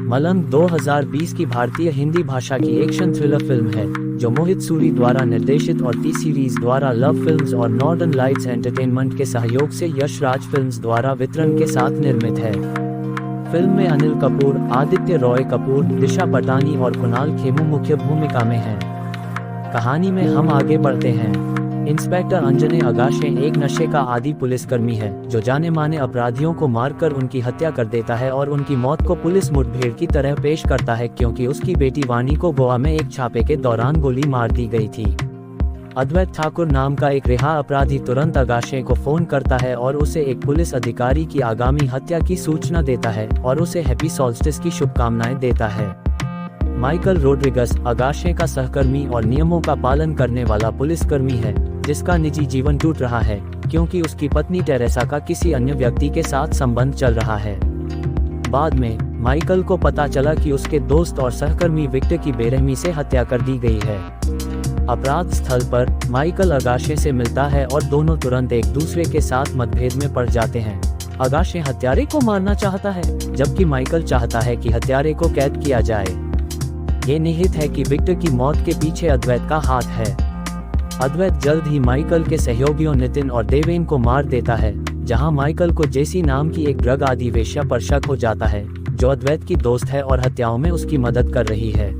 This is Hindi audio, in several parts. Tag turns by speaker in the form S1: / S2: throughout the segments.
S1: मलंग 2020 की भारतीय हिंदी भाषा की एक्शन थ्रिलर फिल्म है जो मोहित सूरी द्वारा निर्देशित और टी सीरीज द्वारा लव फिल्म्स और नॉर्दर्न लाइट्स एंटरटेनमेंट के सहयोग से यश राज फिल्म्स द्वारा वितरण के साथ निर्मित है। फिल्म में अनिल कपूर, आदित्य रॉय कपूर, दिशा पटानी और कुणाल खेमू मुख्य भूमिका में हैं। कहानी में हम आगे बढ़ते हैं। इंस्पेक्टर अंजने अगाशे एक नशे का आदी पुलिसकर्मी है जो जाने माने अपराधियों को मारकर उनकी हत्या कर देता है और उनकी मौत को पुलिस मुठभेड़ की तरह पेश करता है क्योंकि उसकी बेटी वानी को गोवा में एक छापे के दौरान गोली मार दी गई थी। अद्वैत ठाकुर नाम का एक रिहा अपराधी तुरंत अगाशे को फोन करता है और उसे एक पुलिस अधिकारी की आगामी हत्या की सूचना देता है और उसे हैप्पी सॉल्स्टिस की शुभकामनाएं देता है। माइकल रोड्रिगस अगाशे का सहकर्मी और नियमों का पालन करने वाला पुलिसकर्मी है जिसका निजी जीवन टूट रहा है क्योंकि उसकी पत्नी टेरेसा का किसी अन्य व्यक्ति के साथ संबंध चल रहा है। बाद में माइकल को पता चला कि उसके दोस्त और सहकर्मी विक्टर की बेरहमी से हत्या कर दी गई है। अपराध स्थल पर माइकल अगाशे से मिलता है और दोनों तुरंत एक दूसरे के साथ मतभेद में पड़ जाते हैं। अगाशे हत्यारे को मारना चाहता है जबकि माइकल चाहता है कि हत्यारे को कैद किया जाए। ये निहित है कि विक्टर की मौत के पीछे अद्वैत का हाथ है। अद्वैत जल्द ही माइकल के सहयोगियों नितिन और देवेन को मार देता है, जहां माइकल को जेसी नाम की एक ड्रग आदि वेश्या पर शक हो जाता है जो अद्वैत की दोस्त है और हत्याओं में उसकी मदद कर रही है।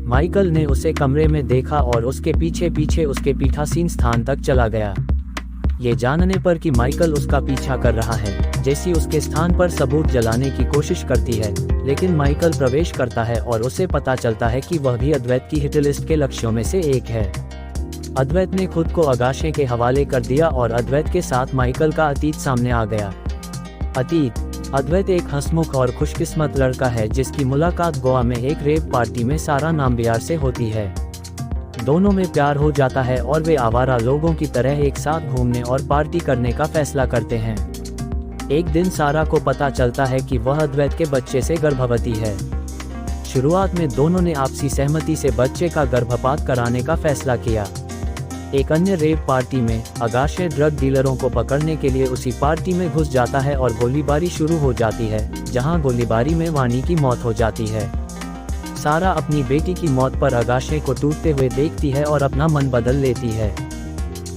S1: माइकल ने उसे कमरे में देखा और उसके पीछे पीछे उसके पीठासीन स्थान तक चला गया। ये जानने पर कि माइकल उसका पीछा कर रहा है, जेसी उसके स्थान पर सबूत जलाने की कोशिश करती है, लेकिन माइकल प्रवेश करता है और उसे पता चलता है कि वह भी अद्वैत की हिटलिस्ट के लक्ष्यों में से एक है। अद्वैत ने खुद को अगाशे के हवाले कर दिया और अद्वैत के साथ माइकल का अतीत सामने आ गया। अतीत: अद्वैत एक हंसमुख और खुशकिस्मत लड़का है जिसकी मुलाकात गोवा में एक रेप पार्टी में सारा नाम्बियार से होती है। दोनों में प्यार हो जाता है और वे आवारा लोगों की तरह एक साथ घूमने और पार्टी करने का फैसला करते हैं। एक दिन सारा को पता चलता है कि वह अद्वैत के बच्चे से गर्भवती है। शुरुआत में दोनों ने आपसी सहमति से बच्चे का गर्भपात कराने का फैसला किया। एक अन्य रेप पार्टी में अगाशे ड्रग डीलरों को पकड़ने के लिए उसी पार्टी में घुस जाता है और गोलीबारी शुरू हो जाती है, जहां गोलीबारी में वानी की मौत हो जाती है। सारा अपनी बेटी की मौत पर अगाशे को टूटते हुए देखती है और अपना मन बदल लेती है।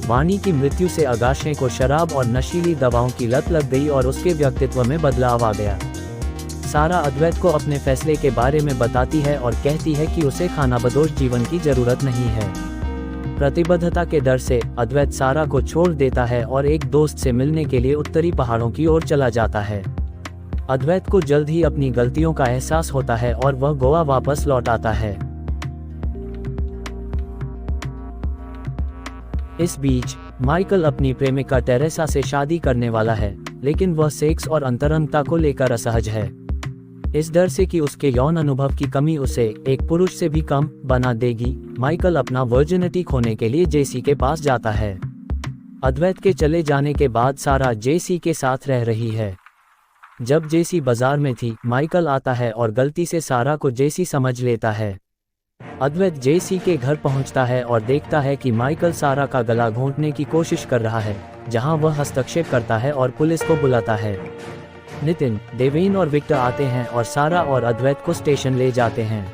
S1: वानी की मृत्यु से अगाशे को शराब और नशीली दवाओं की लत लग गई और उसके व्यक्तित्व में बदलाव आ गया। सारा अद्वैत को अपने फैसले के बारे में बताती है और कहती है कि उसे खानाबदोश जीवन की जरूरत नहीं है। प्रतिबद्धता के डर से अद्वैत सारा को छोड़ देता है और एक दोस्त से मिलने के लिए उत्तरी पहाड़ों की ओर चला जाता है। अद्वैत को जल्द ही अपनी गलतियों का एहसास होता है और वह गोवा वापस लौट आता है। इस बीच माइकल अपनी प्रेमिका टेरेसा से शादी करने वाला है, लेकिन वह सेक्स और अंतरंगता को लेकर असहज है। इस डर से कि उसके यौन अनुभव की कमी उसे एक पुरुष से भी कम बना देगी, माइकल अपना वर्जिनिटी खोने के लिए जेसी के पास जाता है। अद्वैत के चले जाने के बाद सारा जेसी के साथ रह रही है। जब जेसी बाजार में थी, माइकल आता है और गलती से सारा को जेसी समझ लेता है। अद्वैत जेसी के घर पहुंचता है और देखता है कि माइकल सारा का गला घोंटने की कोशिश कर रहा है, जहां वह हस्तक्षेप करता है और पुलिस को बुलाता है। नितिन, देवेन और विक्टर आते हैं और सारा और अद्वैत को स्टेशन ले जाते हैं।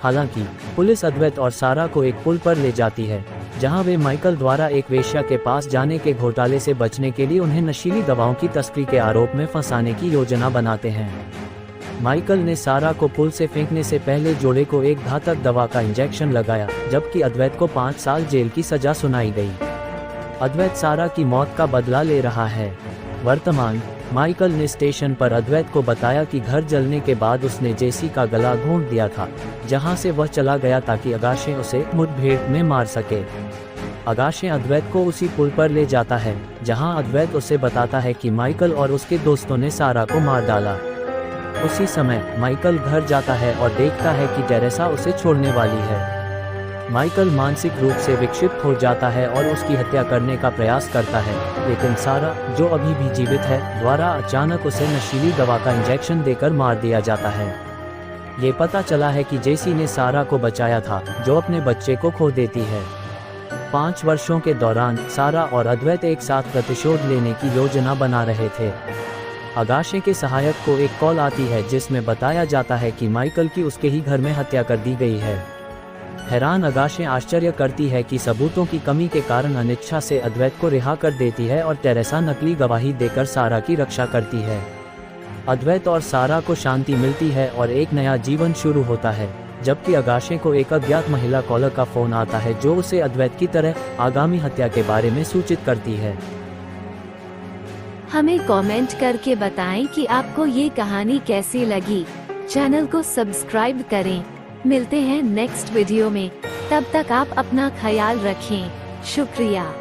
S1: हालांकि पुलिस अद्वैत और सारा को एक पुल पर ले जाती है, जहां वे माइकल द्वारा एक वेश्या के पास जाने के घोटाले से बचने के लिए उन्हें नशीली दवाओं की तस्करी के आरोप में फंसाने की योजना बनाते हैं। माइकल ने सारा को पुल से फेंकने से पहले जोड़े को एक घातक दवा का इंजेक्शन लगाया, जबकि अद्वैत को 5 साल जेल की सजा सुनाई गई। अद्वैत सारा की मौत का बदला ले रहा है। वर्तमान माइकल ने स्टेशन पर अद्वैत को बताया कि घर जलने के बाद उसने जेसी का गला घोंट दिया था, जहां से वह चला गया ताकि अगाशे उसे मुठभेड़ में मार सके। अगाशे अद्वैत को उसी पुल पर ले जाता है, जहां अद्वैत उसे बताता है कि माइकल और उसके दोस्तों ने सारा को मार डाला। उसी समय माइकल घर जाता है और देखता है कि टेरेसा उसे छोड़ने वाली है। माइकल मानसिक रूप से विक्षिप्त हो जाता है और उसकी हत्या करने का प्रयास करता है, लेकिन सारा, जो अभी भी जीवित है, द्वारा अचानक उसे नशीली दवा का इंजेक्शन देकर मार दिया जाता है। ये पता चला है कि जेसी ने सारा को बचाया था, जो अपने बच्चे को खो देती है। 5 वर्षों के दौरान सारा और अद्वैत एक साथ प्रतिशोध लेने की योजना बना रहे थे। अगाशे के सहायक को एक कॉल आती है जिसमें बताया जाता है कि माइकल की उसके ही घर में हत्या कर दी गई है। हैरान अगाशे आश्चर्य करती है कि सबूतों की कमी के कारण अनिच्छा से अद्वैत को रिहा कर देती है और टेरेसा नकली गवाही देकर सारा की रक्षा करती है। अद्वैत और सारा को शांति मिलती है और एक नया जीवन शुरू होता है, जबकि अगाशे को एक अज्ञात महिला कॉलर का फोन आता है जो उसे अद्वैत की तरह आगामी हत्या के बारे में सूचित करती है।
S2: हमें कमेंट करके बताएं कि आपको ये कहानी कैसी लगी। चैनल को सब्सक्राइब करें। मिलते हैं नेक्स्ट वीडियो में, तब तक आप अपना ख्याल रखें। शुक्रिया।